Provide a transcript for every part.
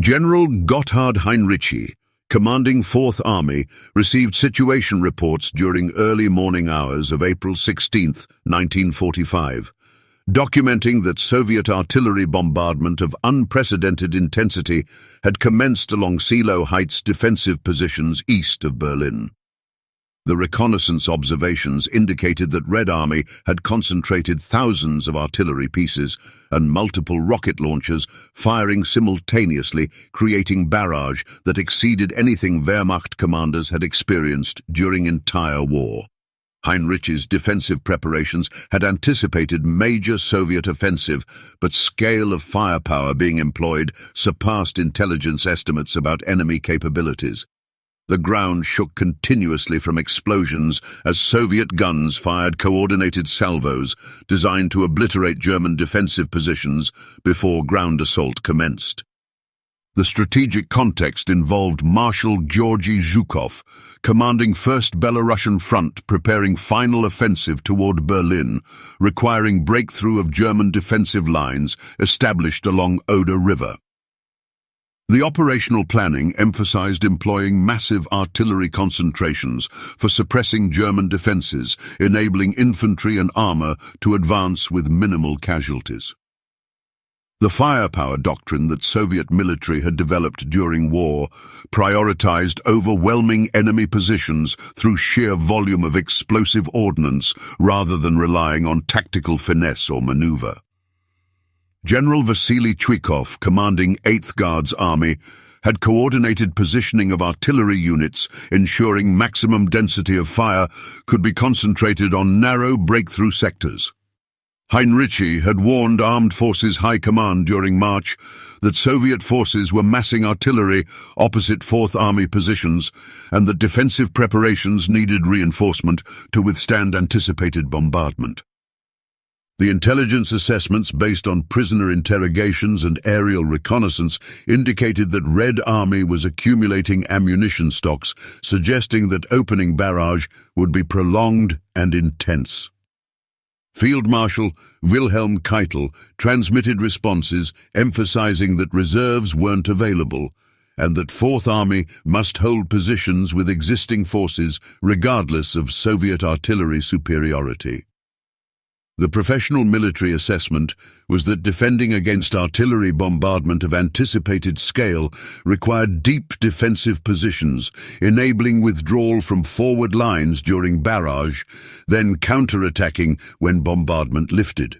General Gotthard Heinrici, commanding Fourth Army, received situation reports during early morning hours of April 16, 1945, documenting that Soviet artillery bombardment of unprecedented intensity had commenced along Seelow Heights defensive positions east of Berlin. The reconnaissance observations indicated that Red Army had concentrated thousands of artillery pieces and multiple rocket launchers firing simultaneously, creating barrage that exceeded anything Wehrmacht commanders had experienced during entire war. Heinrici's defensive preparations had anticipated major Soviet offensive, but scale of firepower being employed surpassed intelligence estimates about enemy capabilities. The ground shook continuously from explosions as Soviet guns fired coordinated salvos designed to obliterate German defensive positions before ground assault commenced. The strategic context involved Marshal Georgy Zhukov, commanding 1st Belarusian Front, preparing final offensive toward Berlin, requiring breakthrough of German defensive lines established along Oder River. The operational planning emphasized employing massive artillery concentrations for suppressing German defenses, enabling infantry and armor to advance with minimal casualties. The firepower doctrine that Soviet military had developed during war prioritized overwhelming enemy positions through sheer volume of explosive ordnance rather than relying on tactical finesse or maneuver. General Vasily Chuikov, commanding 8th Guards Army, had coordinated positioning of artillery units, ensuring maximum density of fire could be concentrated on narrow breakthrough sectors. Heinrici had warned Armed Forces High Command during March that Soviet forces were massing artillery opposite Fourth Army positions and that defensive preparations needed reinforcement to withstand anticipated bombardment. The intelligence assessments based on prisoner interrogations and aerial reconnaissance indicated that Red Army was accumulating ammunition stocks, suggesting that opening barrage would be prolonged and intense. Field Marshal Wilhelm Keitel transmitted responses emphasizing that reserves weren't available and that Fourth Army must hold positions with existing forces regardless of Soviet artillery superiority. The professional military assessment was that defending against artillery bombardment of anticipated scale required deep defensive positions, enabling withdrawal from forward lines during barrage, then counter-attacking when bombardment lifted.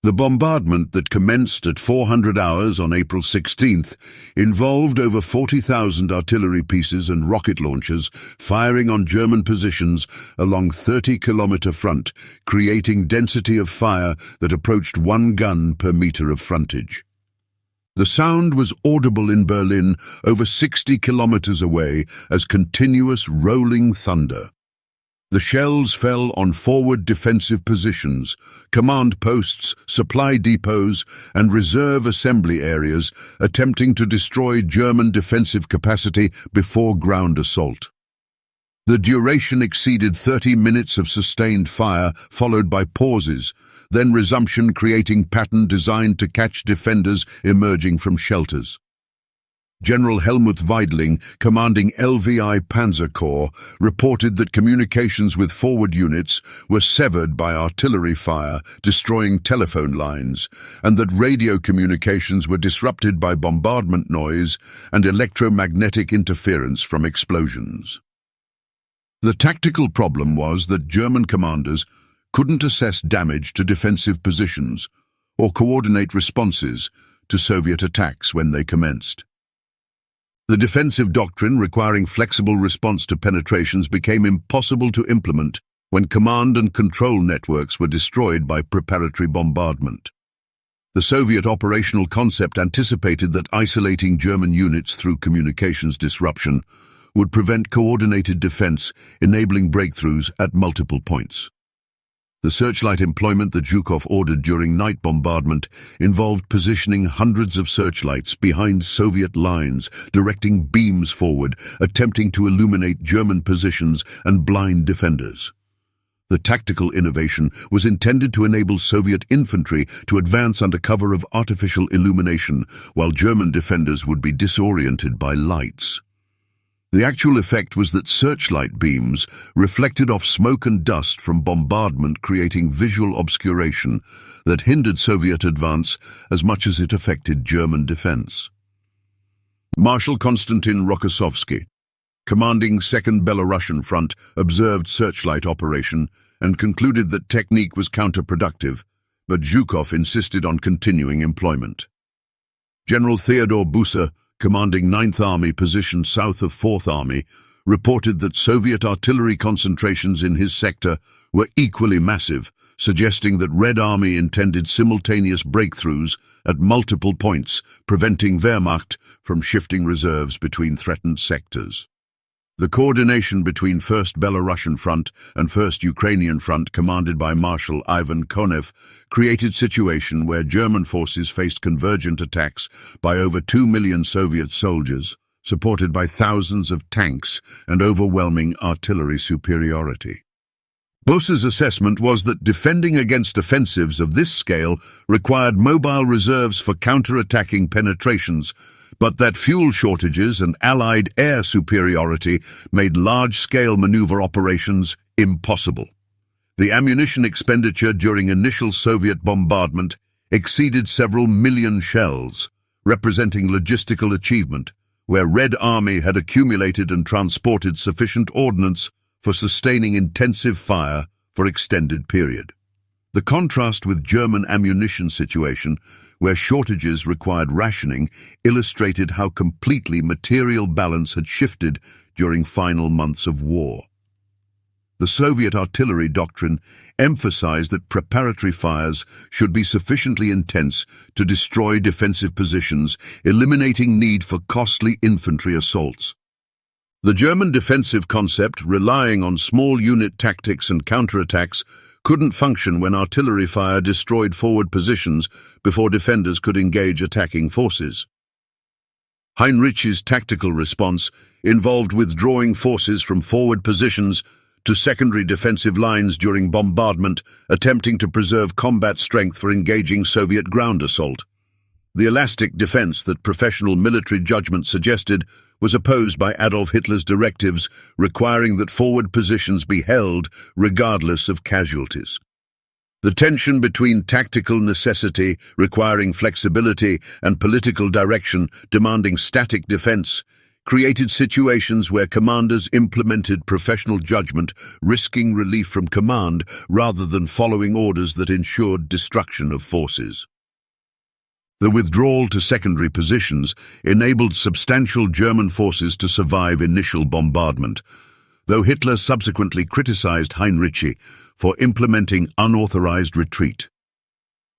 The bombardment that commenced at 400 hours on April 16th involved over 40,000 artillery pieces and rocket launchers firing on German positions along 30-kilometer front, creating density of fire that approached 1 gun per meter of frontage. The sound was audible in Berlin over 60 kilometers away as continuous rolling thunder. The shells fell on forward defensive positions, command posts, supply depots, and reserve assembly areas, attempting to destroy German defensive capacity before ground assault. The duration exceeded 30 minutes of sustained fire, followed by pauses, then resumption, creating pattern designed to catch defenders emerging from shelters. General Helmut Weidling, commanding LVI Panzer Corps, reported that communications with forward units were severed by artillery fire, destroying telephone lines, and that radio communications were disrupted by bombardment noise and electromagnetic interference from explosions. The tactical problem was that German commanders couldn't assess damage to defensive positions or coordinate responses to Soviet attacks when they commenced. The defensive doctrine requiring flexible response to penetrations became impossible to implement when command and control networks were destroyed by preparatory bombardment. The Soviet operational concept anticipated that isolating German units through communications disruption would prevent coordinated defense, enabling breakthroughs at multiple points. The searchlight employment that Zhukov ordered during night bombardment involved positioning hundreds of searchlights behind Soviet lines, directing beams forward, attempting to illuminate German positions and blind defenders. The tactical innovation was intended to enable Soviet infantry to advance under cover of artificial illumination, while German defenders would be disoriented by lights. The actual effect was that searchlight beams reflected off smoke and dust from bombardment, creating visual obscuration that hindered Soviet advance as much as it affected German defense. Marshal Konstantin Rokossovsky, commanding 2nd Belarusian Front, observed searchlight operation and concluded that technique was counterproductive, but Zhukov insisted on continuing employment. General Theodore Busse, commanding 9th Army positioned south of 4th Army, reported that Soviet artillery concentrations in his sector were equally massive, suggesting that Red Army intended simultaneous breakthroughs at multiple points, preventing Wehrmacht from shifting reserves between threatened sectors. The coordination between 1st Belarusian Front and 1st Ukrainian Front, commanded by Marshal Ivan Konev, created a situation where German forces faced convergent attacks by over 2 million Soviet soldiers, supported by thousands of tanks and overwhelming artillery superiority. Busse's assessment was that defending against offensives of this scale required mobile reserves for counter-attacking penetrations, but that fuel shortages and Allied air superiority made large-scale maneuver operations impossible. The ammunition expenditure during initial Soviet bombardment exceeded several million shells, representing logistical achievement, where Red Army had accumulated and transported sufficient ordnance for sustaining intensive fire for extended period. The contrast with German ammunition situation, where shortages required rationing, illustrated how completely material balance had shifted during final months of war. The Soviet artillery doctrine emphasized that preparatory fires should be sufficiently intense to destroy defensive positions, eliminating need for costly infantry assaults. The German defensive concept, relying on small unit tactics and counterattacks, couldn't function when artillery fire destroyed forward positions before defenders could engage attacking forces. Heinrici's tactical response involved withdrawing forces from forward positions to secondary defensive lines during bombardment, attempting to preserve combat strength for engaging Soviet ground assault. The elastic defense that professional military judgment suggested was opposed by Adolf Hitler's directives requiring that forward positions be held regardless of casualties. The tension between tactical necessity, requiring flexibility, and political direction, demanding static defense, created situations where commanders implemented professional judgment, risking relief from command rather than following orders that ensured destruction of forces. The withdrawal to secondary positions enabled substantial German forces to survive initial bombardment, though Hitler subsequently criticized Heinrici for implementing unauthorized retreat.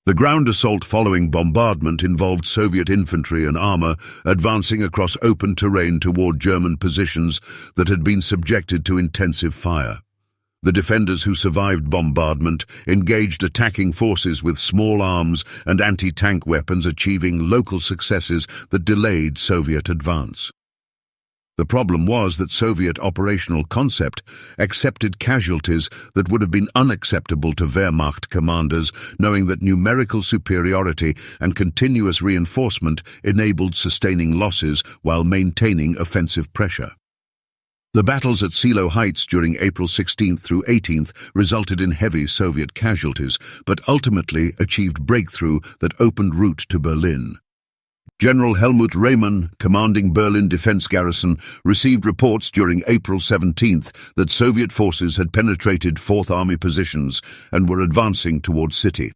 The ground assault following bombardment involved Soviet infantry and armor advancing across open terrain toward German positions that had been subjected to intensive fire. The defenders who survived bombardment engaged attacking forces with small arms and anti-tank weapons, achieving local successes that delayed Soviet advance. The problem was that Soviet operational concept accepted casualties that would have been unacceptable to Wehrmacht commanders, knowing that numerical superiority and continuous reinforcement enabled sustaining losses while maintaining offensive pressure. The battles at Seelow Heights during April 16th through 18th resulted in heavy Soviet casualties, but ultimately achieved breakthrough that opened route to Berlin. General Helmut Rehmann, commanding Berlin Defense Garrison, received reports during April 17th that Soviet forces had penetrated 4th Army positions and were advancing towards city.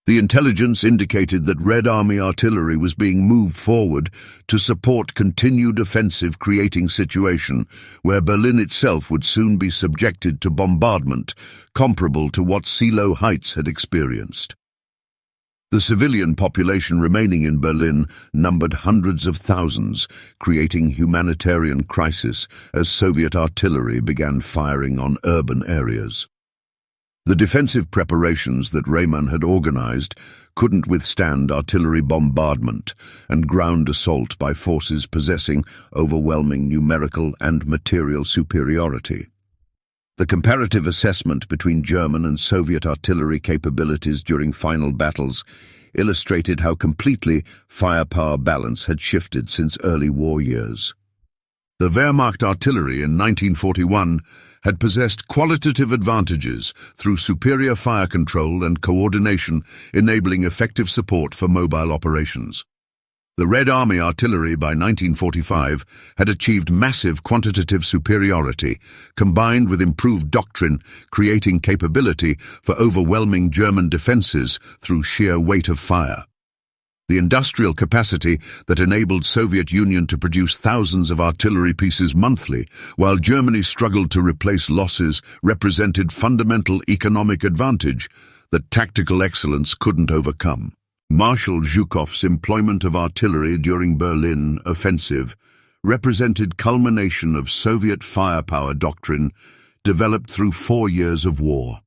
The intelligence indicated that Red Army artillery was being moved forward to support continued offensive, creating a situation where Berlin itself would soon be subjected to bombardment, comparable to what Seelow Heights had experienced. The civilian population remaining in Berlin numbered hundreds of thousands, creating humanitarian crisis as Soviet artillery began firing on urban areas. The defensive preparations that Rehmann had organized couldn't withstand artillery bombardment and ground assault by forces possessing overwhelming numerical and material superiority. The comparative assessment between German and Soviet artillery capabilities during final battles illustrated how completely firepower balance had shifted since early war years. The Wehrmacht artillery in 1941 had possessed qualitative advantages through superior fire control and coordination, enabling effective support for mobile operations. The Red Army artillery by 1945 had achieved massive quantitative superiority, combined with improved doctrine, creating capability for overwhelming German defenses through sheer weight of fire. The industrial capacity that enabled Soviet Union to produce thousands of artillery pieces monthly, while Germany struggled to replace losses, represented fundamental economic advantage that tactical excellence couldn't overcome. Marshal Zhukov's employment of artillery during Berlin offensive represented culmination of Soviet firepower doctrine developed through 4 years of war.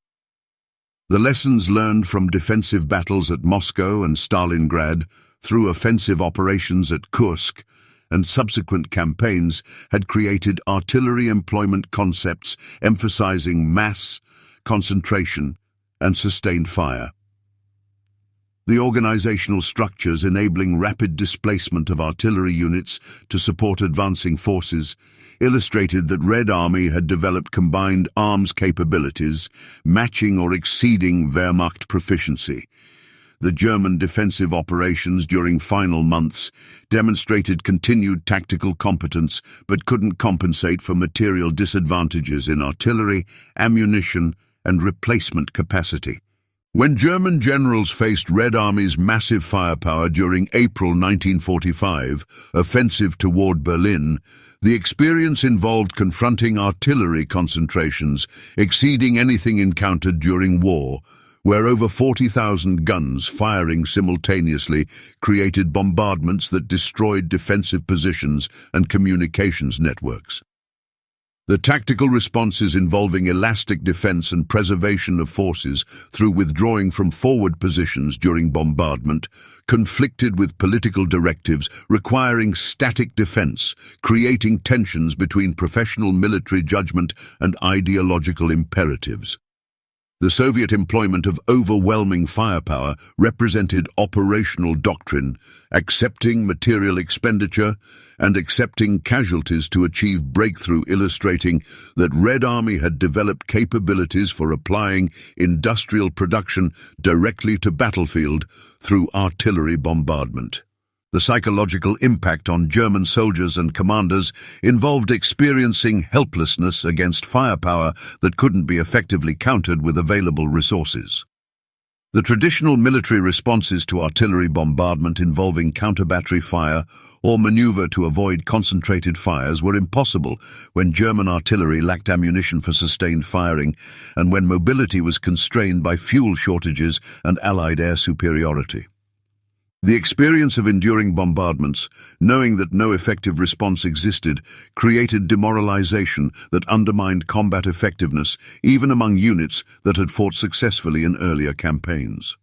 The lessons learned from defensive battles at Moscow and Stalingrad through offensive operations at Kursk and subsequent campaigns had created artillery employment concepts emphasizing mass, concentration, and sustained fire. The organizational structures enabling rapid displacement of artillery units to support advancing forces illustrated that Red Army had developed combined arms capabilities, matching or exceeding Wehrmacht proficiency. The German defensive operations during final months demonstrated continued tactical competence but couldn't compensate for material disadvantages in artillery, ammunition, and replacement capacity. When German generals faced Red Army's massive firepower during April 1945 offensive toward Berlin, the experience involved confronting artillery concentrations exceeding anything encountered during war, where over 40,000 guns firing simultaneously created bombardments that destroyed defensive positions and communications networks. The tactical responses involving elastic defense and preservation of forces through withdrawing from forward positions during bombardment conflicted with political directives requiring static defense, creating tensions between professional military judgment and ideological imperatives. The Soviet employment of overwhelming firepower represented operational doctrine, accepting material expenditure and accepting casualties to achieve breakthrough, illustrating that Red Army had developed capabilities for applying industrial production directly to battlefield through artillery bombardment. The psychological impact on German soldiers and commanders involved experiencing helplessness against firepower that couldn't be effectively countered with available resources. The traditional military responses to artillery bombardment involving counter-battery fire or maneuver to avoid concentrated fires were impossible when German artillery lacked ammunition for sustained firing and when mobility was constrained by fuel shortages and Allied air superiority. The experience of enduring bombardments, knowing that no effective response existed, created demoralization that undermined combat effectiveness even among units that had fought successfully in earlier campaigns.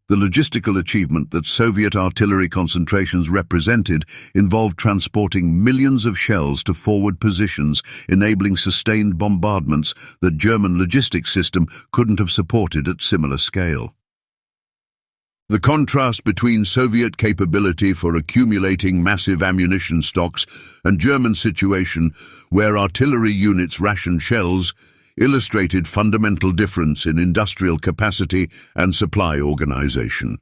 The logistical achievement that Soviet artillery concentrations represented involved transporting millions of shells to forward positions, enabling sustained bombardments that German logistics system couldn't have supported at similar scale. The contrast between Soviet capability for accumulating massive ammunition stocks and German situation where artillery units rationed shells illustrated fundamental difference in industrial capacity and supply organization.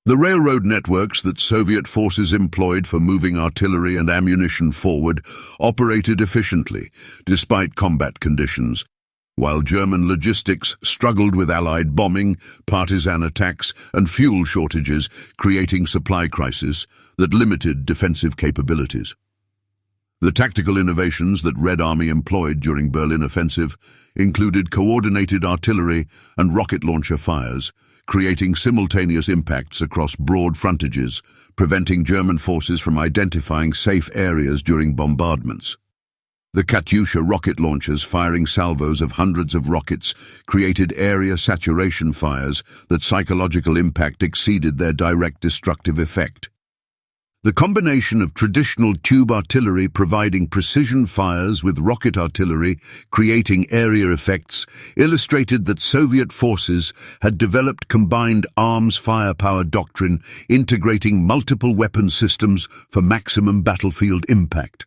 The railroad networks that Soviet forces employed for moving artillery and ammunition forward operated efficiently, despite combat conditions, while German logistics struggled with Allied bombing, partisan attacks, and fuel shortages, creating supply crises that limited defensive capabilities. The tactical innovations that Red Army employed during Berlin offensive included coordinated artillery and rocket launcher fires, creating simultaneous impacts across broad frontages, preventing German forces from identifying safe areas during bombardments. The Katyusha rocket launchers firing salvos of hundreds of rockets created area saturation fires that psychological impact exceeded their direct destructive effect. The combination of traditional tube artillery providing precision fires with rocket artillery, creating area effects, illustrated that Soviet forces had developed combined arms firepower doctrine, integrating multiple weapon systems for maximum battlefield impact.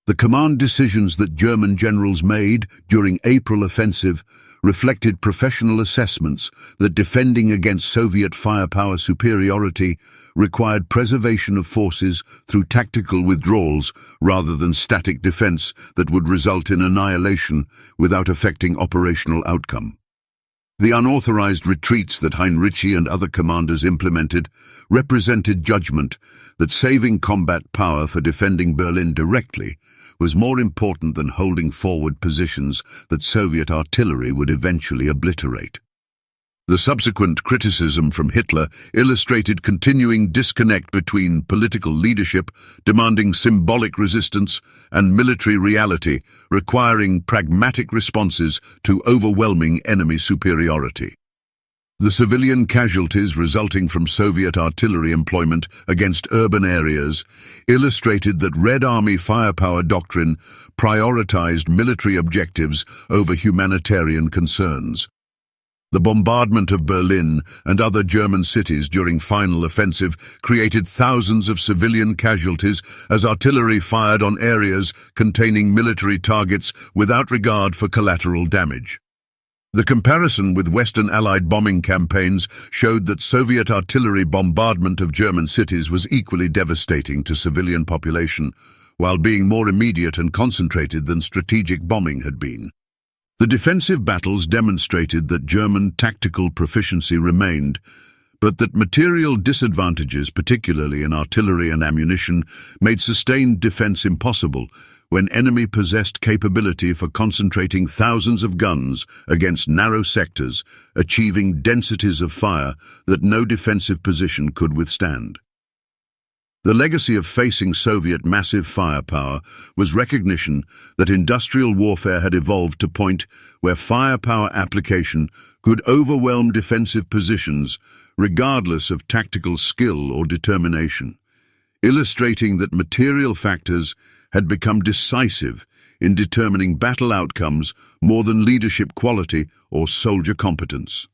The command decisions that German generals made during April offensive reflected professional assessments that defending against Soviet firepower superiority required preservation of forces through tactical withdrawals rather than static defense that would result in annihilation without affecting operational outcome. The unauthorized retreats that Heinrici and other commanders implemented represented judgment that saving combat power for defending Berlin directly was more important than holding forward positions that Soviet artillery would eventually obliterate. The subsequent criticism from Hitler illustrated continuing disconnect between political leadership, demanding symbolic resistance, and military reality, requiring pragmatic responses to overwhelming enemy superiority. The civilian casualties resulting from Soviet artillery employment against urban areas illustrated that Red Army firepower doctrine prioritized military objectives over humanitarian concerns. The bombardment of Berlin and other German cities during final offensive created thousands of civilian casualties as artillery fired on areas containing military targets without regard for collateral damage. The comparison with Western Allied bombing campaigns showed that Soviet artillery bombardment of German cities was equally devastating to civilian population, while being more immediate and concentrated than strategic bombing had been. The defensive battles demonstrated that German tactical proficiency remained, but that material disadvantages, particularly in artillery and ammunition, made sustained defense impossible when enemy possessed capability for concentrating thousands of guns against narrow sectors, achieving densities of fire that no defensive position could withstand. The legacy of facing Soviet massive firepower was recognition that industrial warfare had evolved to a point where firepower application could overwhelm defensive positions regardless of tactical skill or determination, illustrating that material factors had become decisive in determining battle outcomes more than leadership quality or soldier competence.